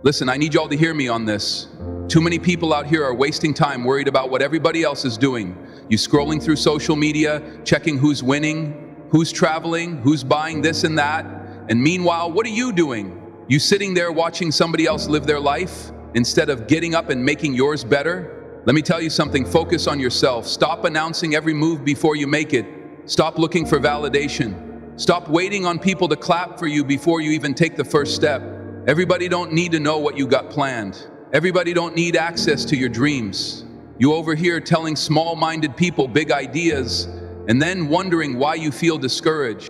Listen, I need y'all to hear me on this. Too many people out here are wasting time worried about what everybody else is doing. You scrolling through social media, checking who's winning, who's traveling, who's buying this and that. And meanwhile, what are you doing? You sitting there watching somebody else live their life instead of getting up and making yours better? Let me tell you something, focus on yourself. Stop announcing every move before you make it. Stop looking for validation. Stop waiting on people to clap for you before you even take the first step. Everybody don't need to know what you got planned. Everybody don't need access to your dreams. You over here telling small-minded people big ideas and then wondering why you feel discouraged.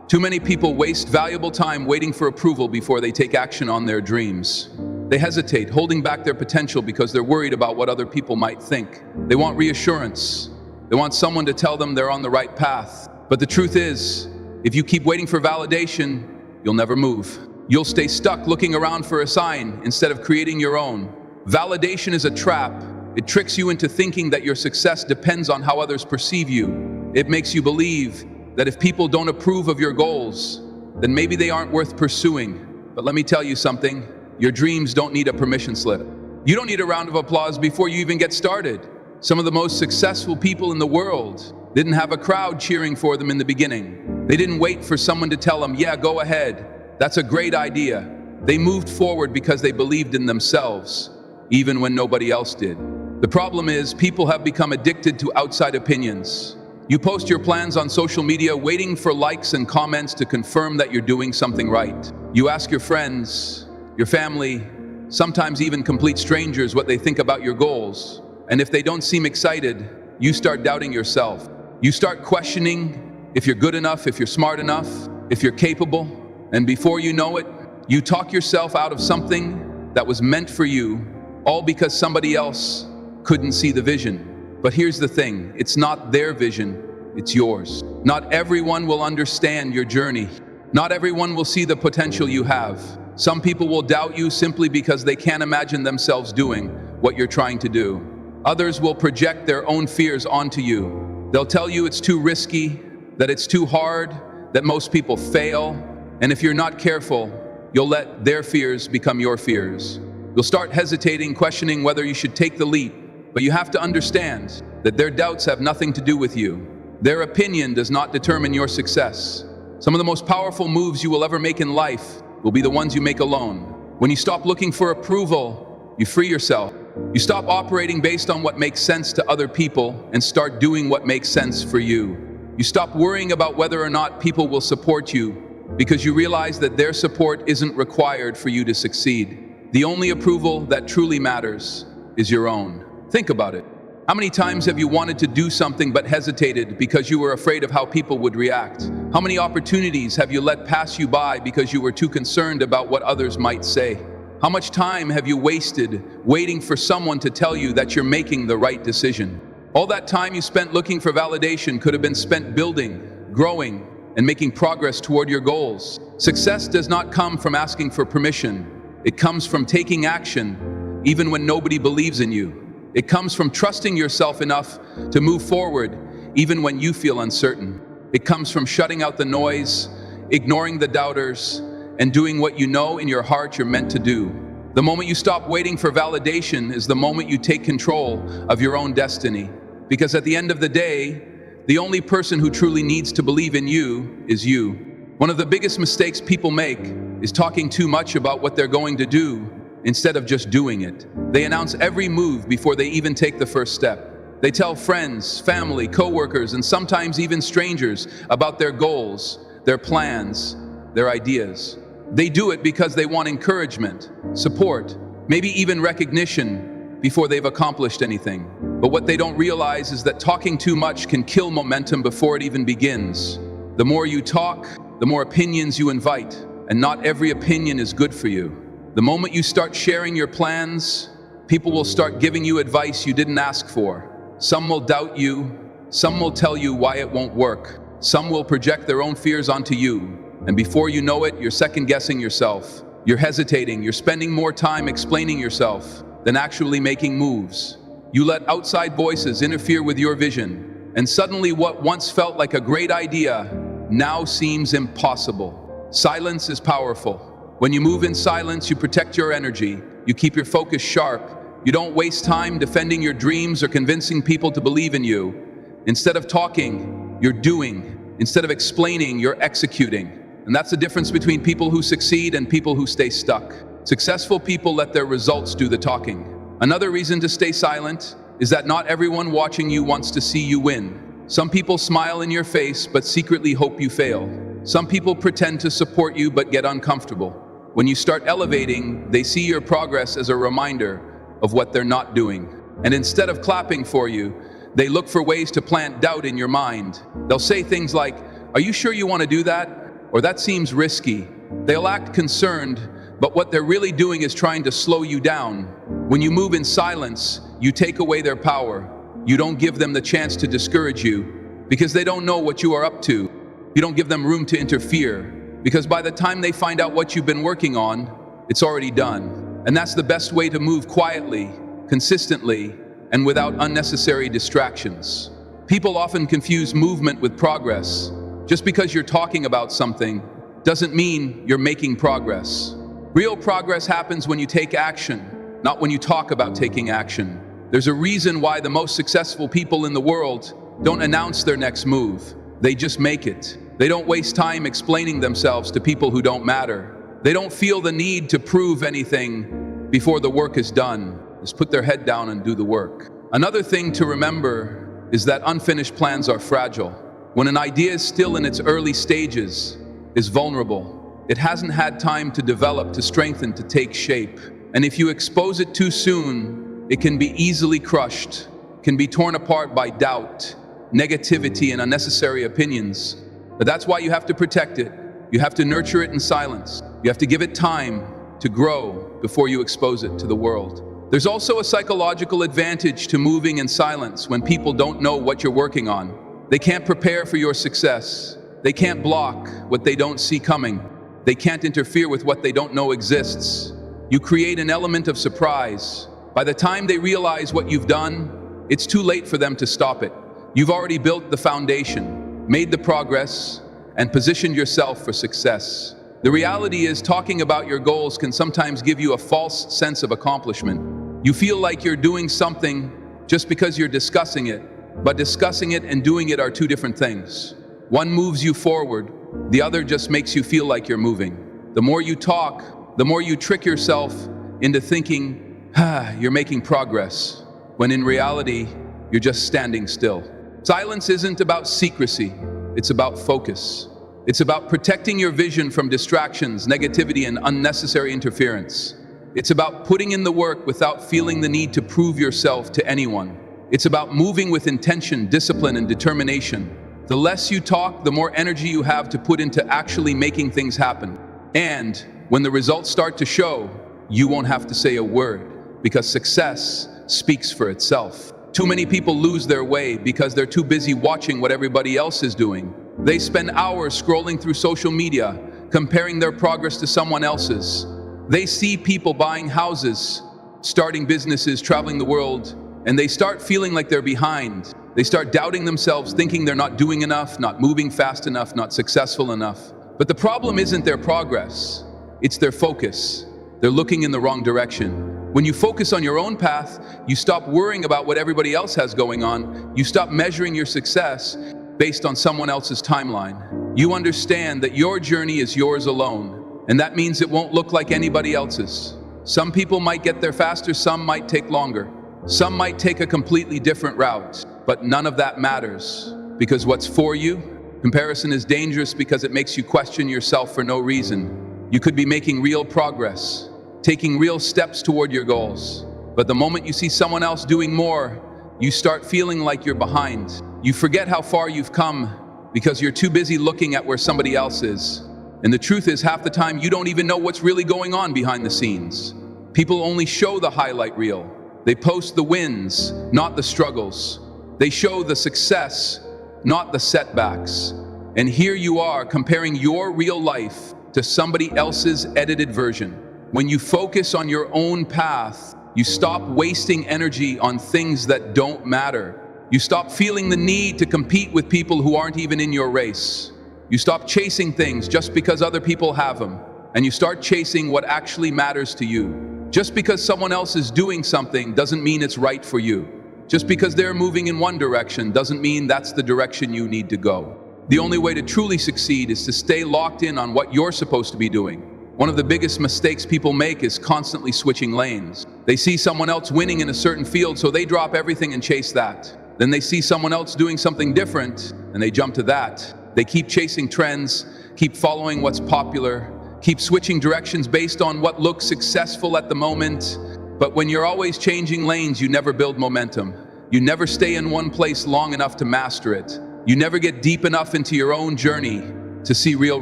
Too many people waste valuable time waiting for approval before they take action on their dreams. They hesitate, holding back their potential because they're worried about what other people might think. They want reassurance. They want someone to tell them they're on the right path. But the truth is, if you keep waiting for validation, you'll never move. You'll stay stuck looking around for a sign instead of creating your own. Validation is a trap. It tricks you into thinking that your success depends on how others perceive you. It makes you believe that if people don't approve of your goals, then maybe they aren't worth pursuing. But let me tell you something, your dreams don't need a permission slip. You don't need a round of applause before you even get started. Some of the most successful people in the world didn't have a crowd cheering for them in the beginning. They didn't wait for someone to tell them, yeah, go ahead. That's a great idea. They moved forward because they believed in themselves, even when nobody else did. The problem is, people have become addicted to outside opinions. You post your plans on social media waiting for likes and comments to confirm that you're doing something right. You ask your friends, your family, sometimes even complete strangers what they think about your goals. And if they don't seem excited, you start doubting yourself. You start questioning if you're good enough, if you're smart enough, if you're capable. And before you know it, you talk yourself out of something that was meant for you, all because somebody else couldn't see the vision. But here's the thing, it's not their vision, it's yours. Not everyone will understand your journey. Not everyone will see the potential you have. Some people will doubt you simply because they can't imagine themselves doing what you're trying to do. Others will project their own fears onto you. They'll tell you it's too risky, that it's too hard, that most people fail. And if you're not careful, you'll let their fears become your fears. You'll start hesitating, questioning whether you should take the leap. But you have to understand that their doubts have nothing to do with you. Their opinion does not determine your success. Some of the most powerful moves you will ever make in life will be the ones you make alone. When you stop looking for approval, you free yourself. You stop operating based on what makes sense to other people and start doing what makes sense for you. You stop worrying about whether or not people will support you because you realize that their support isn't required for you to succeed. The only approval that truly matters is your own. Think about it. How many times have you wanted to do something but hesitated because you were afraid of how people would react? How many opportunities have you let pass you by because you were too concerned about what others might say? How much time have you wasted waiting for someone to tell you that you're making the right decision? All that time you spent looking for validation could have been spent building, growing, and making progress toward your goals. Success does not come from asking for permission. It comes from taking action, even when nobody believes in you. It comes from trusting yourself enough to move forward, even when you feel uncertain. It comes from shutting out the noise, ignoring the doubters, and doing what you know in your heart you're meant to do. The moment you stop waiting for validation is the moment you take control of your own destiny. Because at the end of the day, the only person who truly needs to believe in you is you. One of the biggest mistakes people make is talking too much about what they're going to do instead of just doing it. They announce every move before they even take the first step. They tell friends, family, coworkers, and sometimes even strangers about their goals, their plans, their ideas. They do it because they want encouragement, support, maybe even recognition before they've accomplished anything. But what they don't realize is that talking too much can kill momentum before it even begins. The more you talk, the more opinions you invite, and not every opinion is good for you. The moment you start sharing your plans, people will start giving you advice you didn't ask for. Some will doubt you, some will tell you why it won't work, some will project their own fears onto you, and before you know it, you're second-guessing yourself. You're hesitating, you're spending more time explaining yourself than actually making moves. You let outside voices interfere with your vision, and suddenly what once felt like a great idea now seems impossible. Silence is powerful. When you move in silence, you protect your energy. You keep your focus sharp. You don't waste time defending your dreams or convincing people to believe in you. Instead of talking, you're doing. Instead of explaining, you're executing. And that's the difference between people who succeed and people who stay stuck. Successful people let their results do the talking. Another reason to stay silent is that not everyone watching you wants to see you win. Some people smile in your face but secretly hope you fail. Some people pretend to support you but get uncomfortable. When you start elevating, they see your progress as a reminder of what they're not doing. And instead of clapping for you, they look for ways to plant doubt in your mind. They'll say things like, "Are you sure you want to do that?" Or "That seems risky." They'll act concerned, but what they're really doing is trying to slow you down. When you move in silence, you take away their power. You don't give them the chance to discourage you because they don't know what you are up to. You don't give them room to interfere because by the time they find out what you've been working on, it's already done. And that's the best way to move quietly, consistently, and without unnecessary distractions. People often confuse movement with progress. Just because you're talking about something doesn't mean you're making progress. Real progress happens when you take action, not when you talk about taking action. There's a reason why the most successful people in the world don't announce their next move. They just make it. They don't waste time explaining themselves to people who don't matter. They don't feel the need to prove anything before the work is done. Just put their head down and do the work. Another thing to remember is that unfinished plans are fragile. When an idea is still in its early stages, is vulnerable. It hasn't had time to develop, to strengthen, to take shape. And if you expose it too soon, it can be easily crushed, can be torn apart by doubt, negativity, and unnecessary opinions. But that's why you have to protect it. You have to nurture it in silence. You have to give it time to grow before you expose it to the world. There's also a psychological advantage to moving in silence when people don't know what you're working on. They can't prepare for your success. They can't block what they don't see coming. They can't interfere with what they don't know exists. You create an element of surprise. By the time they realize what you've done, it's too late for them to stop it. You've already built the foundation, made the progress, and positioned yourself for success. The reality is, talking about your goals can sometimes give you a false sense of accomplishment. You feel like you're doing something just because you're discussing it, but discussing it and doing it are two different things. One moves you forward, the other just makes you feel like you're moving. The more you talk, the more you trick yourself into thinking, you're making progress, when in reality, you're just standing still. Silence isn't about secrecy, it's about focus. It's about protecting your vision from distractions, negativity, and unnecessary interference. It's about putting in the work without feeling the need to prove yourself to anyone. It's about moving with intention, discipline, and determination. The less you talk, the more energy you have to put into actually making things happen. And when the results start to show, you won't have to say a word, because success speaks for itself. Too many people lose their way because they're too busy watching what everybody else is doing. They spend hours scrolling through social media, comparing their progress to someone else's. They see people buying houses, starting businesses, traveling the world, and they start feeling like they're behind. They start doubting themselves, thinking they're not doing enough, not moving fast enough, not successful enough. But the problem isn't their progress, it's their focus. They're looking in the wrong direction. When you focus on your own path, you stop worrying about what everybody else has going on. You stop measuring your success based on someone else's timeline. You understand that your journey is yours alone, and that means it won't look like anybody else's. Some people might get there faster, some might take longer. Some might take a completely different route, but none of that matters, because what's for you? Comparison is dangerous because it makes you question yourself for no reason. You could be making real progress, taking real steps toward your goals, but the moment you see someone else doing more, you start feeling like you're behind. You forget how far you've come because you're too busy looking at where somebody else is. And the truth is, half the time you don't even know what's really going on behind the scenes. People only show the highlight reel. They post the wins, not the struggles. They show the success, not the setbacks. And here you are comparing your real life to somebody else's edited version. When you focus on your own path, you stop wasting energy on things that don't matter. You stop feeling the need to compete with people who aren't even in your race. You stop chasing things just because other people have them. and you start chasing what actually matters to you. Just because someone else is doing something doesn't mean it's right for you. Just because they're moving in one direction doesn't mean that's the direction you need to go. The only way to truly succeed is to stay locked in on what you're supposed to be doing. One of the biggest mistakes people make is constantly switching lanes. They see someone else winning in a certain field, so they drop everything and chase that. Then they see someone else doing something different, and they jump to that. They keep chasing trends, keep following what's popular, keep switching directions based on what looks successful at the moment. But when you're always changing lanes, you never build momentum. You never stay in one place long enough to master it. You never get deep enough into your own journey to see real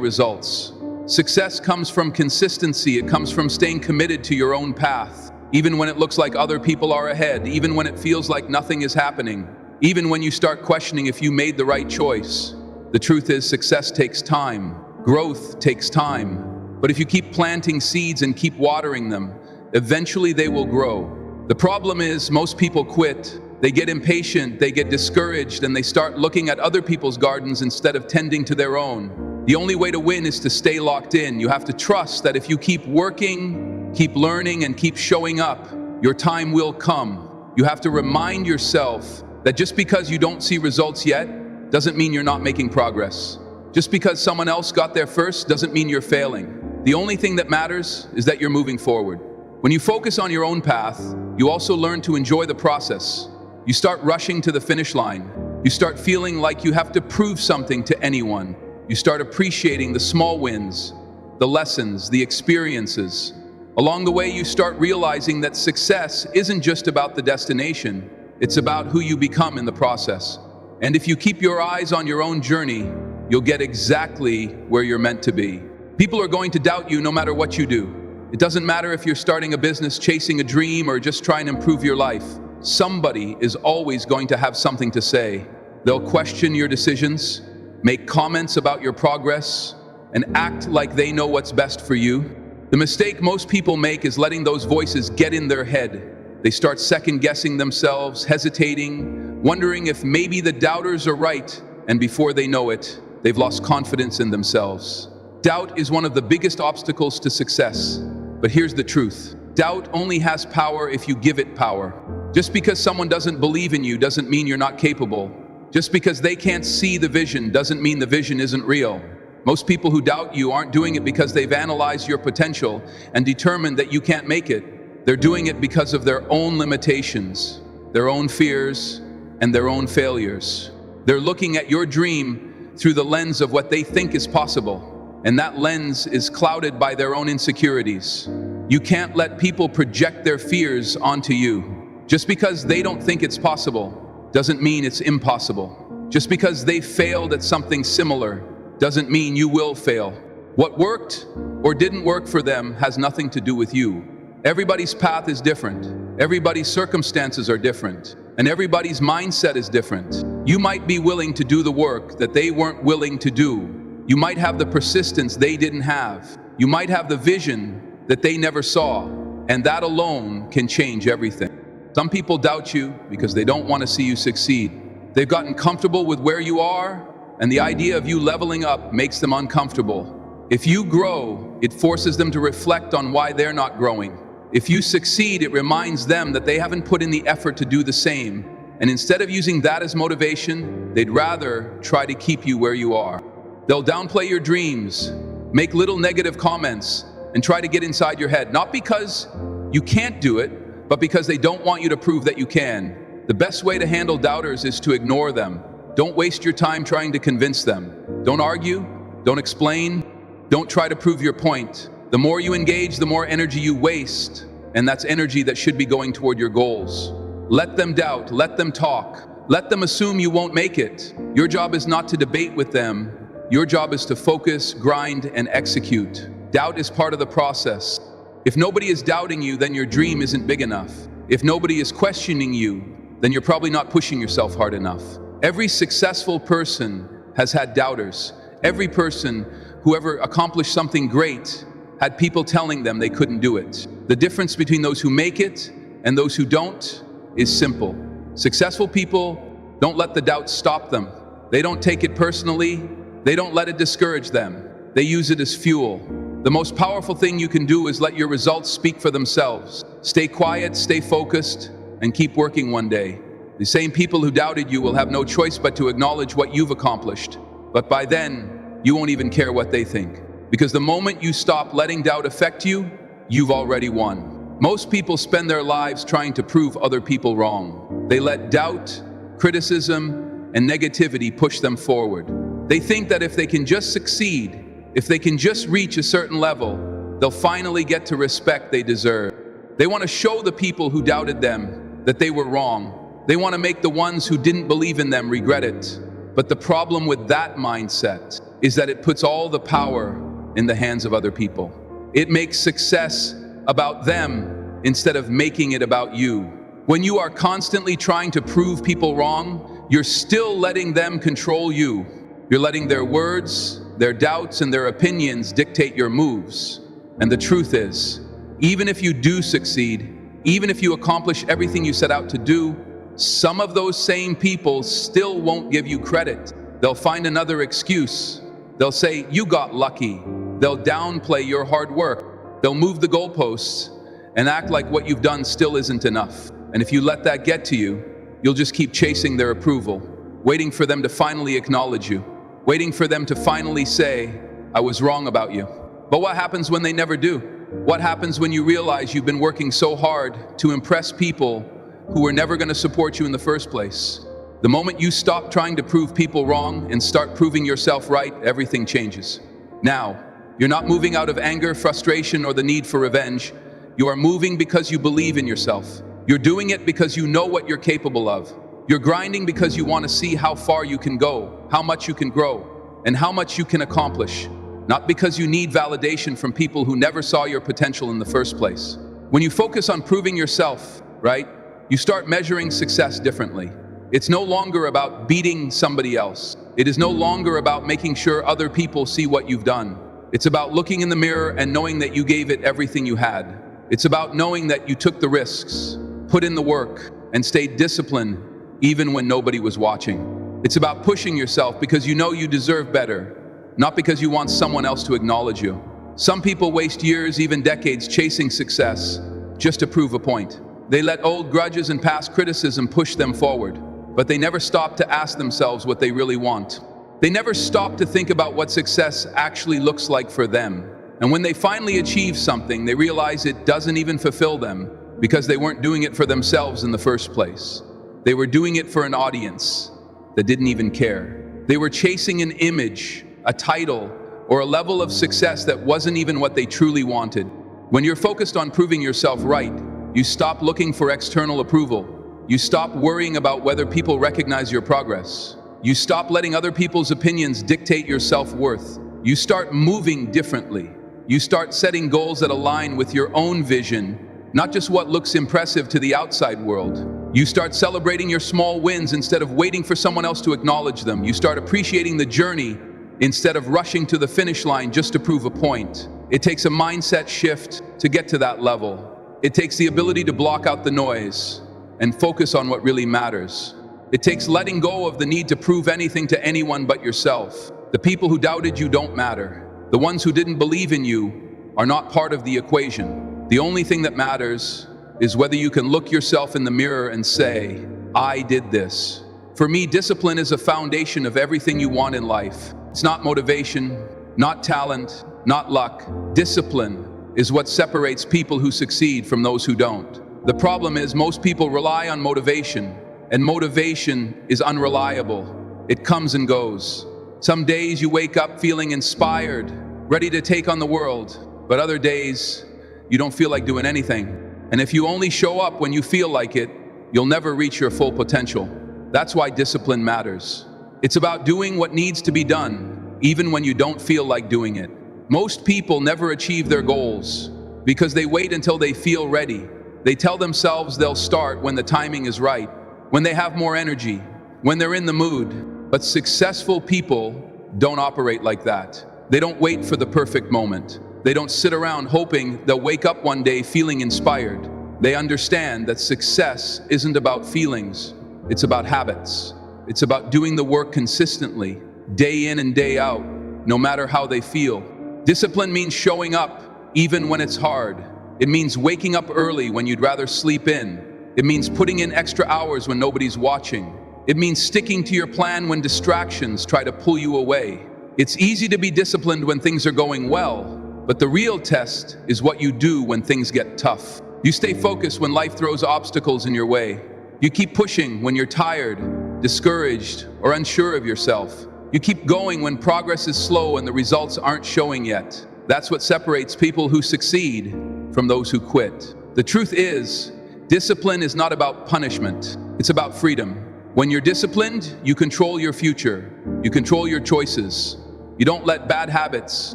results. Success comes from consistency. It comes from staying committed to your own path, even when it looks like other people are ahead, even when it feels like nothing is happening, even when you start questioning if you made the right choice. The truth is, success takes time. Growth takes time. But if you keep planting seeds and keep watering them, eventually they will grow. The problem is, most people quit. They get impatient, they get discouraged, and they start looking at other people's gardens instead of tending to their own. The only way to win is to stay locked in. You have to trust that if you keep working, keep learning, and keep showing up, your time will come. You have to remind yourself that just because you don't see results yet doesn't mean you're not making progress. Just because someone else got there first doesn't mean you're failing. The only thing that matters is that you're moving forward. When you focus on your own path, you also learn to enjoy the process. You start rushing to the finish line. You start feeling like you have to prove something to anyone. You start appreciating the small wins, the lessons, the experiences. Along the way, you start realizing that success isn't just about the destination. It's about who you become in the process. And if you keep your eyes on your own journey, you'll get exactly where you're meant to be. People are going to doubt you no matter what you do. It doesn't matter if you're starting a business, chasing a dream, or just trying to improve your life. Somebody is always going to have something to say. They'll question your decisions, make comments about your progress, and act like they know what's best for you. The mistake most people make is letting those voices get in their head. They start second-guessing themselves, hesitating, wondering if maybe the doubters are right, and before they know it, they've lost confidence in themselves. Doubt is one of the biggest obstacles to success. But here's the truth. Doubt only has power if you give it power. Just because someone doesn't believe in you doesn't mean you're not capable. Just because they can't see the vision doesn't mean the vision isn't real. Most people who doubt you aren't doing it because they've analyzed your potential and determined that you can't make it. They're doing it because of their own limitations, their own fears, and their own failures. They're looking at your dream through the lens of what they think is possible, and that lens is clouded by their own insecurities. You can't let people project their fears onto you. Just because they don't think it's possible doesn't mean it's impossible. Just because they failed at something similar doesn't mean you will fail. What worked or didn't work for them has nothing to do with you. Everybody's path is different. Everybody's circumstances are different. And everybody's mindset is different. You might be willing to do the work that they weren't willing to do. You might have the persistence they didn't have. You might have the vision that they never saw. And that alone can change everything. Some people doubt you because they don't want to see you succeed. They've gotten comfortable with where you are, and the idea of you leveling up makes them uncomfortable. If you grow, it forces them to reflect on why they're not growing. If you succeed, it reminds them that they haven't put in the effort to do the same. And instead of using that as motivation, they'd rather try to keep you where you are. They'll downplay your dreams, make little negative comments, and try to get inside your head, not because you can't do it, but because they don't want you to prove that you can. The best way to handle doubters is to ignore them. Don't waste your time trying to convince them. Don't argue, don't explain, don't try to prove your point. The more you engage, the more energy you waste, and that's energy that should be going toward your goals. Let them doubt, let them talk, let them assume you won't make it. Your job is not to debate with them. Your job is to focus, grind, and execute. Doubt is part of the process. If nobody is doubting you, then your dream isn't big enough. If nobody is questioning you, then you're probably not pushing yourself hard enough. Every successful person has had doubters. Every person who ever accomplished something great had people telling them they couldn't do it. The difference between those who make it and those who don't is simple. Successful people don't let the doubt stop them. They don't take it personally. They don't let it discourage them. They use it as fuel. The most powerful thing you can do is let your results speak for themselves. Stay quiet, stay focused, and keep working one day. The same people who doubted you will have no choice but to acknowledge what you've accomplished. But by then, you won't even care what they think. Because the moment you stop letting doubt affect you, you've already won. Most people spend their lives trying to prove other people wrong. They let doubt, criticism, and negativity push them forward. They think that if they can just succeed, if they can just reach a certain level, they'll finally get to respect they deserve. They want to show the people who doubted them that they were wrong. They want to make the ones who didn't believe in them regret it. But the problem with that mindset is that it puts all the power in the hands of other people. It makes success about them instead of making it about you. When you are constantly trying to prove people wrong, you're still letting them control you. You're letting their words, their doubts, and their opinions dictate your moves. And the truth is, even if you do succeed, even if you accomplish everything you set out to do, some of those same people still won't give you credit. They'll find another excuse. They'll say, you got lucky. They'll downplay your hard work. They'll move the goalposts and act like what you've done still isn't enough. And if you let that get to you, you'll just keep chasing their approval, waiting for them to finally acknowledge you, waiting for them to finally say, I was wrong about you. But what happens when they never do? What happens when you realize you've been working so hard to impress people who were never going to support you in the first place? The moment you stop trying to prove people wrong and start proving yourself right, everything changes. Now, you're not moving out of anger, frustration, or the need for revenge. You are moving because you believe in yourself. You're doing it because you know what you're capable of. You're grinding because you want to see how far you can go, how much you can grow, and how much you can accomplish. Not because you need validation from people who never saw your potential in the first place. When you focus on proving yourself, right, you start measuring success differently. It's no longer about beating somebody else. It is no longer about making sure other people see what you've done. It's about looking in the mirror and knowing that you gave it everything you had. It's about knowing that you took the risks, put in the work, and stayed disciplined even when nobody was watching. It's about pushing yourself because you know you deserve better, not because you want someone else to acknowledge you. Some people waste years, even decades, chasing success just to prove a point. They let old grudges and past criticism push them forward, but they never stop to ask themselves what they really want. They never stop to think about what success actually looks like for them. And when they finally achieve something, they realize it doesn't even fulfill them because they weren't doing it for themselves in the first place. They were doing it for an audience that didn't even care. They were chasing an image, a title, or a level of success that wasn't even what they truly wanted. When you're focused on proving yourself right, you stop looking for external approval. You stop worrying about whether people recognize your progress. You stop letting other people's opinions dictate your self-worth. You start moving differently. You start setting goals that align with your own vision, not just what looks impressive to the outside world. You start celebrating your small wins instead of waiting for someone else to acknowledge them. You start appreciating the journey instead of rushing to the finish line just to prove a point. It takes a mindset shift to get to that level. It takes the ability to block out the noise and focus on what really matters. It takes letting go of the need to prove anything to anyone but yourself. The people who doubted you don't matter. The ones who didn't believe in you are not part of the equation. The only thing that matters is whether you can look yourself in the mirror and say, I did this. For me, discipline is a foundation of everything you want in life. It's not motivation, not talent, not luck. Discipline is what separates people who succeed from those who don't. The problem is most people rely on motivation, and motivation is unreliable. It comes and goes. Some days you wake up feeling inspired, ready to take on the world, but other days you don't feel like doing anything. And if you only show up when you feel like it, you'll never reach your full potential. That's why discipline matters. It's about doing what needs to be done, even when you don't feel like doing it. Most people never achieve their goals because they wait until they feel ready. They tell themselves they'll start when the timing is right, when they have more energy, when they're in the mood. But successful people don't operate like that. They don't wait for the perfect moment. They don't sit around hoping they'll wake up one day feeling inspired. They understand that success isn't about feelings, it's about habits. It's about doing the work consistently, day in and day out, no matter how they feel. Discipline means showing up even when it's hard. It means waking up early when you'd rather sleep in. It means putting in extra hours when nobody's watching. It means sticking to your plan when distractions try to pull you away. It's easy to be disciplined when things are going well, but the real test is what you do when things get tough. You stay focused when life throws obstacles in your way. You keep pushing when you're tired, discouraged, or unsure of yourself. You keep going when progress is slow and the results aren't showing yet. That's what separates people who succeed from those who quit. The truth is, discipline is not about punishment. It's about freedom. When you're disciplined, you control your future. You control your choices. You don't let bad habits,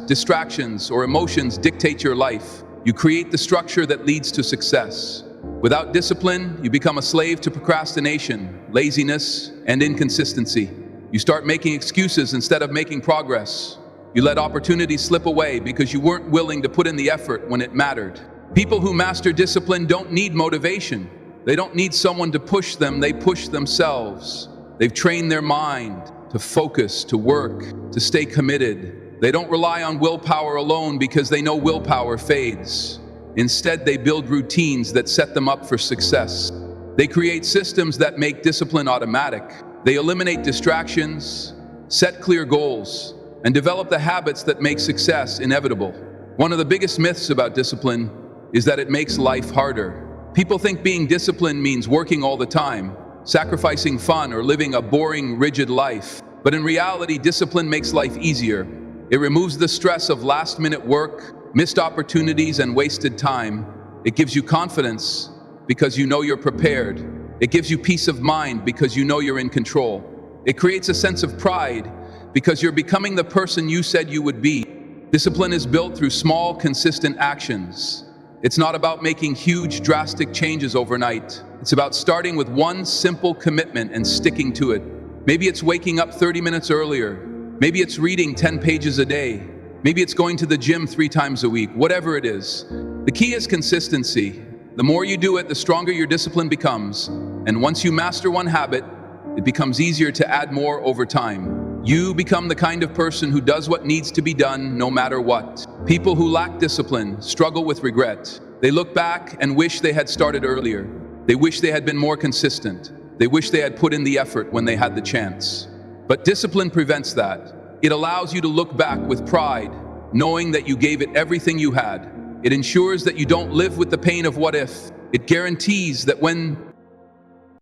distractions, or emotions dictate your life. You create the structure that leads to success. Without discipline, you become a slave to procrastination, laziness, and inconsistency. You start making excuses instead of making progress. You let opportunities slip away because you weren't willing to put in the effort when it mattered. People who master discipline don't need motivation. They don't need someone to push them, they push themselves. They've trained their mind to focus, to work, to stay committed. They don't rely on willpower alone because they know willpower fades. Instead, they build routines that set them up for success. They create systems that make discipline automatic. They eliminate distractions, set clear goals, and develop the habits that make success inevitable. One of the biggest myths about discipline is that it makes life harder. People think being disciplined means working all the time, sacrificing fun, or living a boring, rigid life. But in reality, discipline makes life easier. It removes the stress of last-minute work, missed opportunities, and wasted time. It gives you confidence because you know you're prepared. It gives you peace of mind because you know you're in control. It creates a sense of pride because you're becoming the person you said you would be. Discipline is built through small, consistent actions. It's not about making huge, drastic changes overnight. It's about starting with one simple commitment and sticking to it. Maybe it's waking up 30 minutes earlier. Maybe it's reading 10 pages a day. Maybe it's going to the gym 3 times a week. Whatever it is. The key is consistency. The more you do it, the stronger your discipline becomes. And once you master one habit, it becomes easier to add more over time. You become the kind of person who does what needs to be done no matter what. People who lack discipline struggle with regret. They look back and wish they had started earlier. They wish they had been more consistent. They wish they had put in the effort when they had the chance. But discipline prevents that. It allows you to look back with pride, knowing that you gave it everything you had. It ensures that you don't live with the pain of what if. It guarantees that when